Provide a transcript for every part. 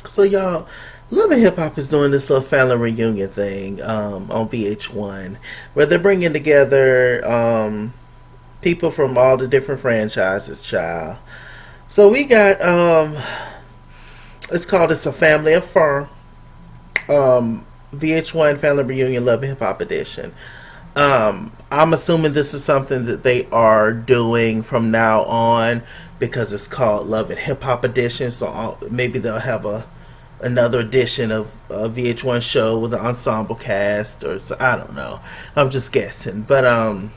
So y'all, Love and Hip Hop is doing this little family reunion thing on VH1, where they're bringing together people from all the different franchises. Child. So we got it's called "It's a Family Affair." VH1 Family Reunion Love and Hip Hop Edition. I'm assuming this is something that they are doing from now on because it's called Love and Hip Hop Edition. So maybe they'll have another edition of a VH1 show with an ensemble cast, or so, I don't know. I'm just guessing, but I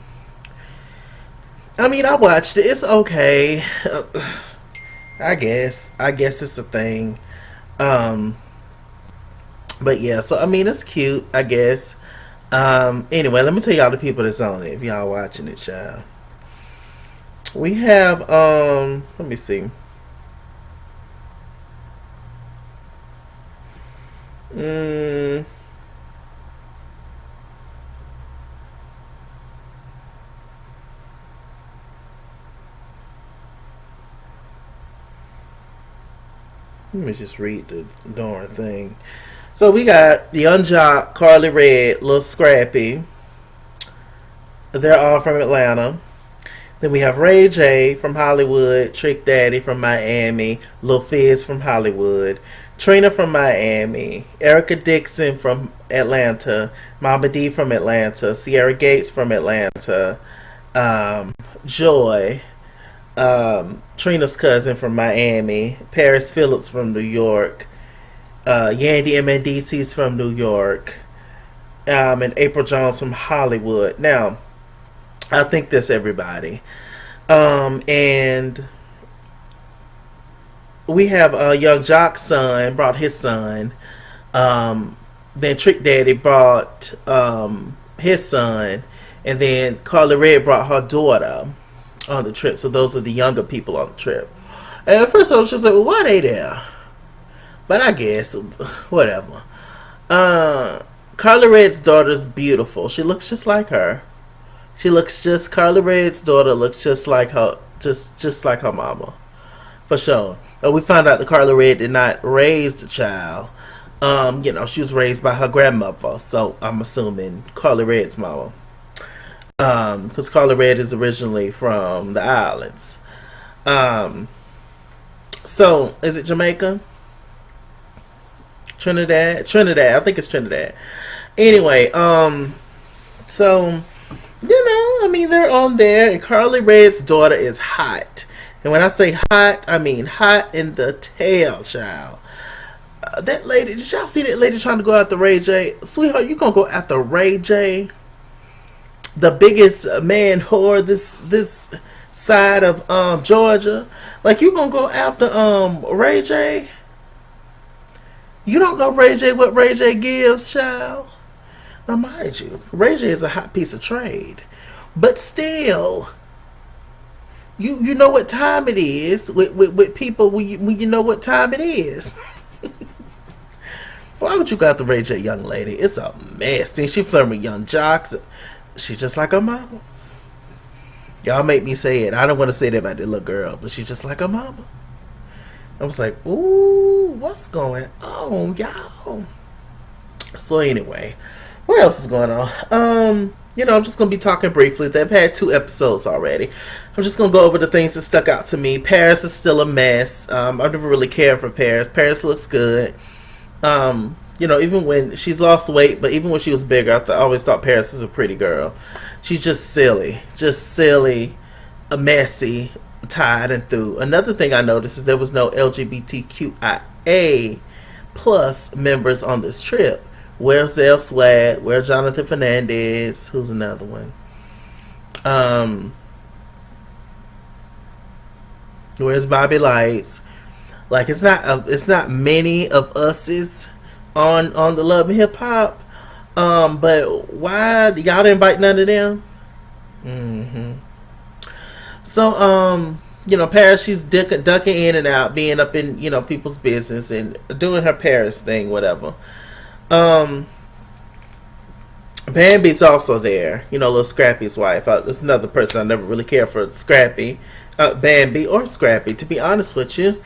mean, I watched it. It's okay. I guess it's a thing. Um, but yeah, so I mean, it's cute. I guess. Anyway, let me tell y'all the people that's on it. If y'all watching it, y'all. We have let me see. Mm, Let me just read the darn thing. So we got Young Jock, Carly Red, Lil Scrappy. They're all from Atlanta. Then we have Ray J from Hollywood, Trick Daddy from Miami, Lil Fizz from Hollywood, Trina from Miami, Erica Dixon from Atlanta, Mama D from Atlanta, Sierra Gates from Atlanta, Joy, Trina's cousin from Miami, Paris Phillips from New York, Yandy MNDC's from New York, and April Jones from Hollywood. Now, I think that's everybody. And we have Young Jock's son brought his son. Then Trick Daddy brought his son, and then Carly Red brought her daughter on the trip. So those are the younger people on the trip. And at first I was just like, well, why they there? But I guess whatever. Carly Red's daughter's beautiful. She looks just like her. She looks just Carly Red's daughter looks just like her, just like her mama, for sure. We found out that Carly Red did not raise the child. She was raised by her grandmother, so I'm assuming Carly Red's mama. Because Carly Red is originally from the islands. Um, so is it Jamaica? Trinidad. I think it's Trinidad. Anyway, so I mean, they're on there, and Carly Red's daughter is hot. And when I say hot, I mean hot in the tail, child. That lady, did y'all see that lady trying to go after Ray J? Sweetheart, you gonna go after Ray J? The biggest man whore this side of Georgia? Like, you gonna go after Ray J? You don't know Ray J what Ray J gives, child? Now, mind you, Ray J is a hot piece of trade. But still, you know what time it is with people when you know what time it is. Why would you got the Ray J young lady? It's a mess. Then she flirting with young jocks. She just like her mama. Y'all make me say it. I don't want to say that about the little girl, but she just like her mama. I was like, ooh, what's going on, y'all? So anyway, what else is going on? I'm just gonna be talking briefly. They've had 2 episodes already. I'm just gonna go over the things that stuck out to me. Paris is still a mess. I never really cared for Paris. Paris looks good. Even when she's lost weight, but even when she was bigger, I always thought Paris was a pretty girl. She's just silly, a messy, tired and through. Another thing I noticed is there was no LGBTQIA plus members on this trip. Where's Zell Swad? Where's Jonathan Fernandez? Who's another one? Um, where's Bobby Lights? Like, it's not many of us's on the Love and Hip Hop. But why y'all didn't invite none of them? hmm So Paris, she's ducking in and out, being up in people's business and doing her Paris thing, whatever. Um, Bambi's also there. Little Scrappy's wife. That's another person I never really cared for. Scrappy, Bambi or Scrappy. To be honest with you,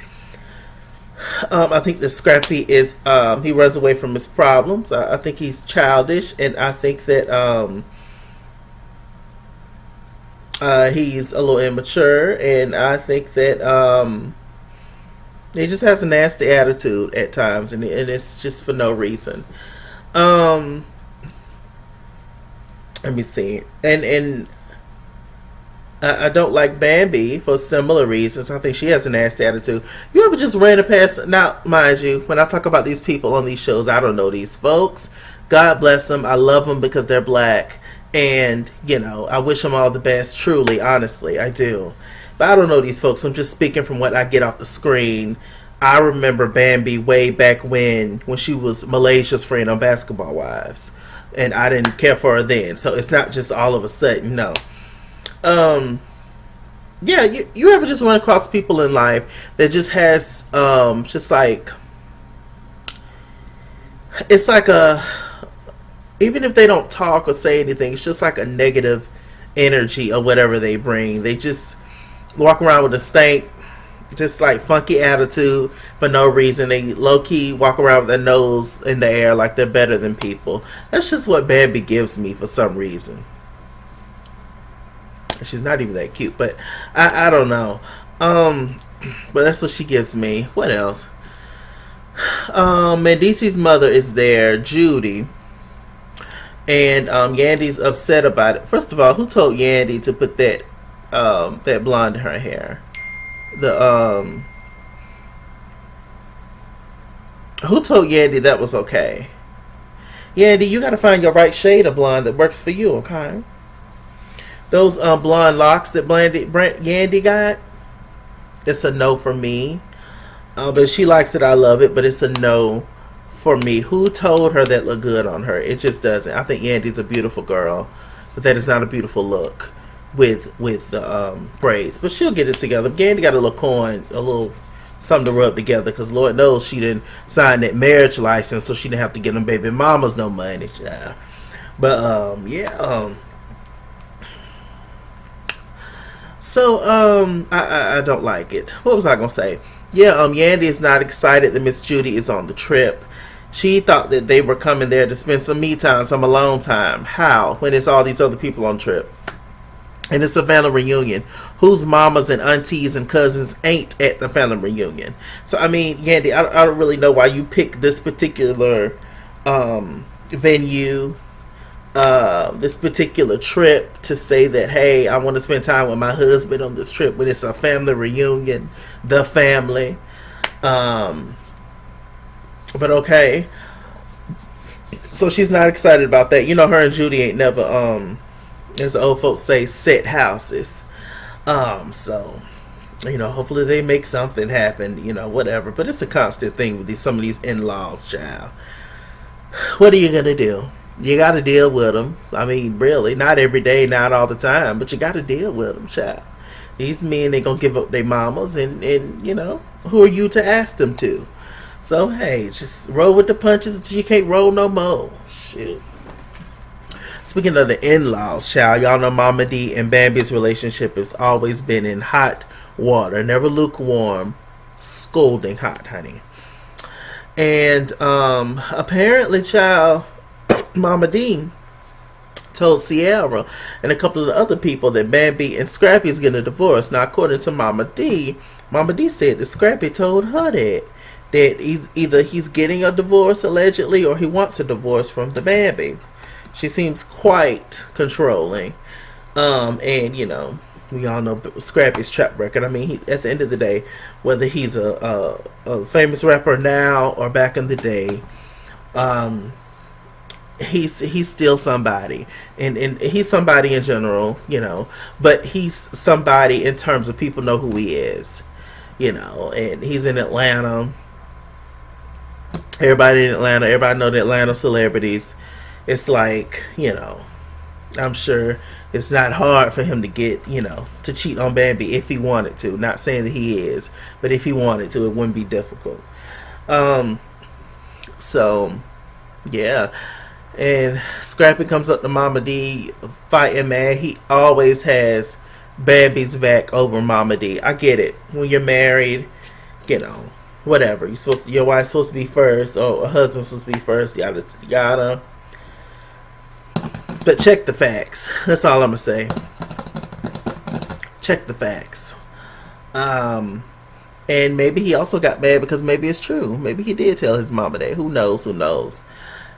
I think that Scrappy is he runs away from his problems. I think he's childish, and I think that he's a little immature, and I think that he just has a nasty attitude at times, and it's just for no reason. Um, Let me see, and I don't like Bambi for similar reasons. I think she has a nasty attitude. You ever just ran past? Now, mind you, when I talk about these people on these shows, I don't know these folks. God bless them. I love them because they're black. And, I wish them all the best. Truly, honestly, I do. But I don't know these folks. I'm just speaking from what I get off the screen. I remember Bambi way back when she was Malaysia's friend on Basketball Wives. And I didn't care for her then. So it's not just all of a sudden, no. Yeah, you ever just run across people in life that just has just like, it's like a, even if they don't talk or say anything, it's just like a negative energy or whatever they bring. They just walk around with a stank, just like funky attitude for no reason. They low key walk around with their nose in the air like they're better than people. That's just what Bambi gives me for some reason. She's not even that cute, but I don't know. But that's what she gives me. What else? Mandisi's mother is there, Judy, and Yandy's upset about it. First of all, who told Yandy to put that that blonde in her hair? Who told Yandy that was okay? Yandy, you gotta find your right shade of blonde that works for you, okay? Those blonde locks that Yandy got, it's a no for me. But she likes it, I love it, but it's a no for me. Who told her that looked good on her? It just doesn't. I think Yandy's a beautiful girl, but that is not a beautiful look with the braids. But she'll get it together. Yandy got a little coin, a little something to rub together, because Lord knows she didn't sign that marriage license, so she didn't have to get them baby mamas no money. Yeah. But yeah. So, I don't like it. What was I gonna say? Yeah, Yandy is not excited that Miss Judy is on the trip. She thought that they were coming there to spend some me time, some alone time. How? When it's all these other people on trip. And it's a family reunion. Whose mamas and aunties and cousins ain't at the family reunion? So, I mean, Yandy, I don't really know why you picked this particular venue, this particular trip, to say that, hey, I want to spend time with my husband on this trip when it's a family reunion, the family. But okay. So she's not excited about that. Her and Judy ain't never, as the old folks say, set houses. So, hopefully they make something happen, whatever. But it's a constant thing with some of these in-laws, child. What are you going to do? You got to deal with them. I mean, really, not every day, not all the time, but you got to deal with them, child. These men, they going to give up their mamas, and who are you to ask them to? So, hey, just roll with the punches until you can't roll no more. Shoot. Speaking of the in-laws, child, y'all know Mama D and Bambi's relationship has always been in hot water, never lukewarm, scalding hot, honey. And apparently, child, Mama D told Sierra and a couple of the other people that Bambi and Scrappy is getting a divorce. Now, according to Mama D said that Scrappy told her that he's getting a divorce allegedly, or he wants a divorce from the Bambi. She seems quite controlling. And we all know Scrappy's track record. I mean, at the end of the day, whether he's a famous rapper now or back in the day, he's still somebody, and he's somebody in general, but he's somebody in terms of people know who he is, and he's in Atlanta. Everybody in Atlanta, everybody know the Atlanta celebrities. It's like, I'm sure it's not hard for him to get, to cheat on Bambi if he wanted to. Not saying that he is, but if he wanted to, it wouldn't be difficult. So, yeah. And Scrappy comes up to Mama D fighting mad. He always has Bambi's back over Mama D. I get it. When you're married, whatever. Your wife's supposed to be first, or a husband's supposed to be first, yada yada. But check the facts. That's all I'm gonna say. Check the facts. And maybe he also got mad because maybe it's true. Maybe he did tell his mama that. Who knows? Who knows?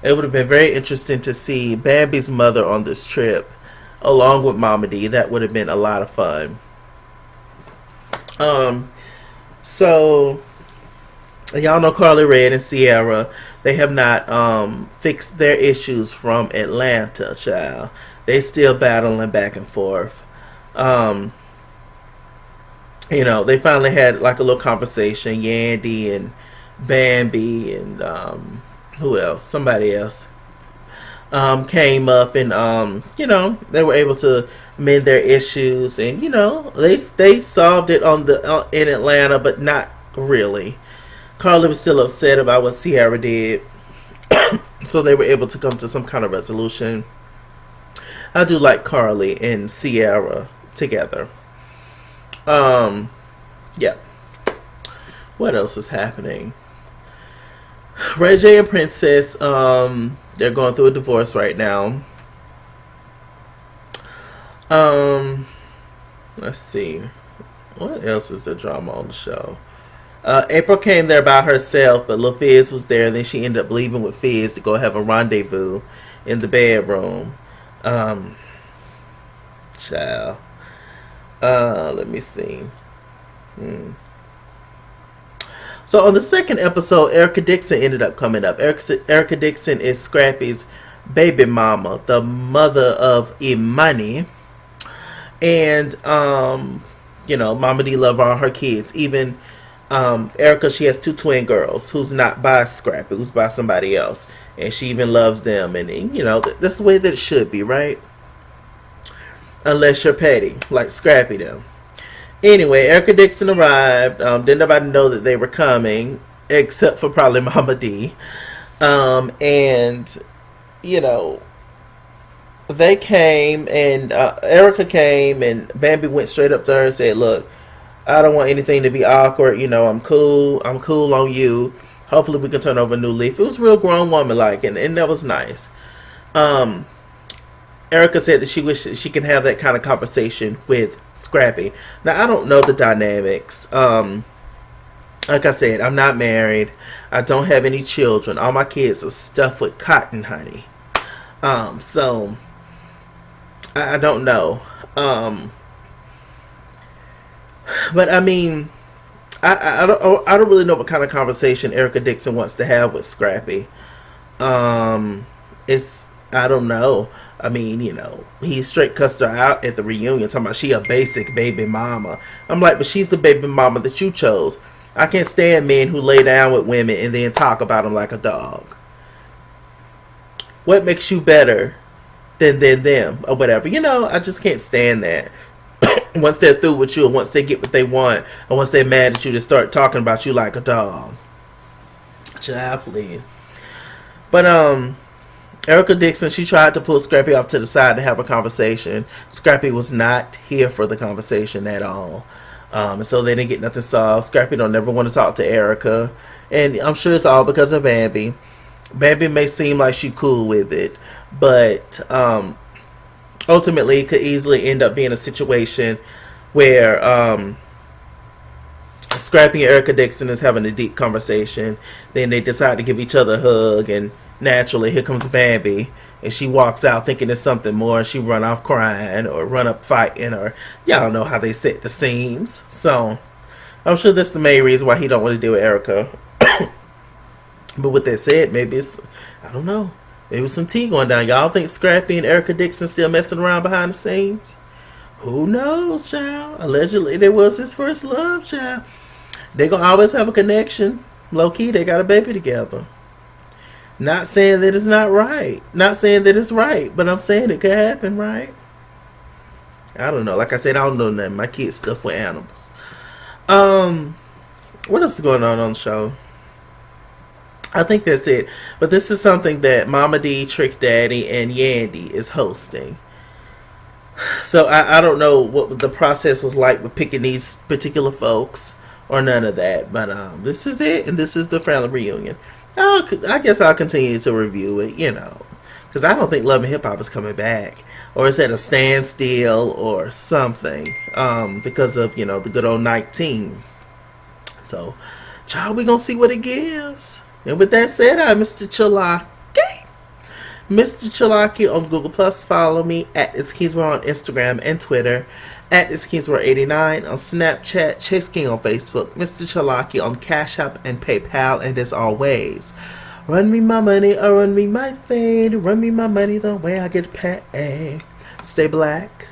It would have been very interesting to see Bambi's mother on this trip, along with Mama D. That would have been a lot of fun. So y'all know Carly Red and Sierra. They have not fixed their issues from Atlanta, child. They still battling back and forth. You know, they finally had like a little conversation. Yandy and Bambi and who else? Somebody else came up, and you know, they were able to mend their issues, and you know, they solved it on the in Atlanta, but not really. Carly was still upset about what Sierra did, so they were able to come to some kind of resolution. I do like Carly and Sierra together. Yeah. What else is happening? Ray J and Princess, they're going through a divorce right now. Let's see. What else is the drama on the show? April came there by herself, but Lil Fizz was there, and then she ended up leaving with Fizz to go have a rendezvous in the bedroom. Child. Let me see. So on the second episode, Erica Dixon ended up coming up. Erica Dixon is Scrappy's baby mama, the mother of Imani. And, you know, Mama D love all her kids. Even Erica, she has two twin girls who's not by Scrappy, who's by somebody else. And she even loves them. And you know, that's the way that it should be, right? Unless you're petty, like Scrappy them. Anyway, Erica Dixon arrived. Didn't nobody know that they were coming, except for probably Mama D. And, you know, they came, and Erica came, and Bambi went straight up to her and said, look, I don't want anything to be awkward. You know, I'm cool on you. Hopefully we can turn over a new leaf. It was real grown woman-like, and that was nice. Erica said that she wishes she can have that kind of conversation with Scrappy. Now, I don't know the dynamics. Like I said, I'm not married. I don't have any children. All my kids are stuffed with cotton, honey. So, I don't know. But, I mean, I don't really know what kind of conversation Erica Dixon wants to have with Scrappy. I don't know. I mean, you know, he straight cussed her out at the reunion, talking about she a basic baby mama. I'm like, but she's the baby mama that you chose. I can't stand men who lay down with women and then talk about them like a dog. What makes you better than them or whatever? You know, I just can't stand that. Once they're through with you, and once they get what they want, or once they're mad at you, to start talking about you like a dog. Child, please. But, Erica Dixon, she tried to pull Scrappy off to the side to have a conversation. Scrappy was not here for the conversation at all. And so they didn't get nothing solved. Scrappy don't never want to talk to Erica. And I'm sure it's all because of Bambi. Bambi may seem like she cool with it, but ultimately it could easily end up being a situation where Scrappy and Erica Dixon is having a deep conversation. Then they decide to give each other a hug, and naturally, here comes Bambi, and she walks out thinking it's something more. She run off crying or run up fighting, or y'all know how they set the scenes. So I'm sure that's the main reason why he don't want to deal with Erica. But with that said, maybe it's, I don't know, maybe some tea going down. Y'all think Scrappy and Erica Dixon still messing around behind the scenes? Who knows, child? Allegedly, there was his first love, child. They gonna always have a connection. Low key, they got a baby together. Not saying that it's not right. Not saying that it's right. But I'm saying it could happen, right? I don't know. Like I said, I don't know nothing. My kids stuff with animals. What else is going on the show? I think that's it. But this is something that Mama D, Trick Daddy, and Yandy is hosting. So I don't know what the process was like with picking these particular folks or none of that. But this is it, and this is the family reunion. I guess I'll continue to review it, because I don't think Love and Hip Hop is coming back, or it's at a standstill or something, because of the good old 19. So, child, we gonna see what it gives. And with that said, I'm Mr. Chalaki. Mr. Chalaki on Google Plus. Follow me at It's Keysworld on Instagram and Twitter. At It's Keysworld89 on Snapchat. Chase King on Facebook. Mr. Chalaki on Cash App and PayPal. And as always, run me my money or run me my fame. Run me my money the way I get paid. Stay black.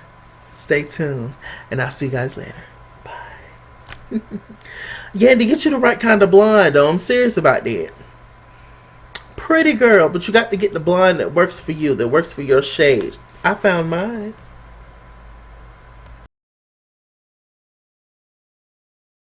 Stay tuned. And I'll see you guys later. Bye. Yeah, to get you the right kind of blonde, though. I'm serious about that. Pretty girl, but you got to get the blonde that works for you, that works for your shade. I found mine.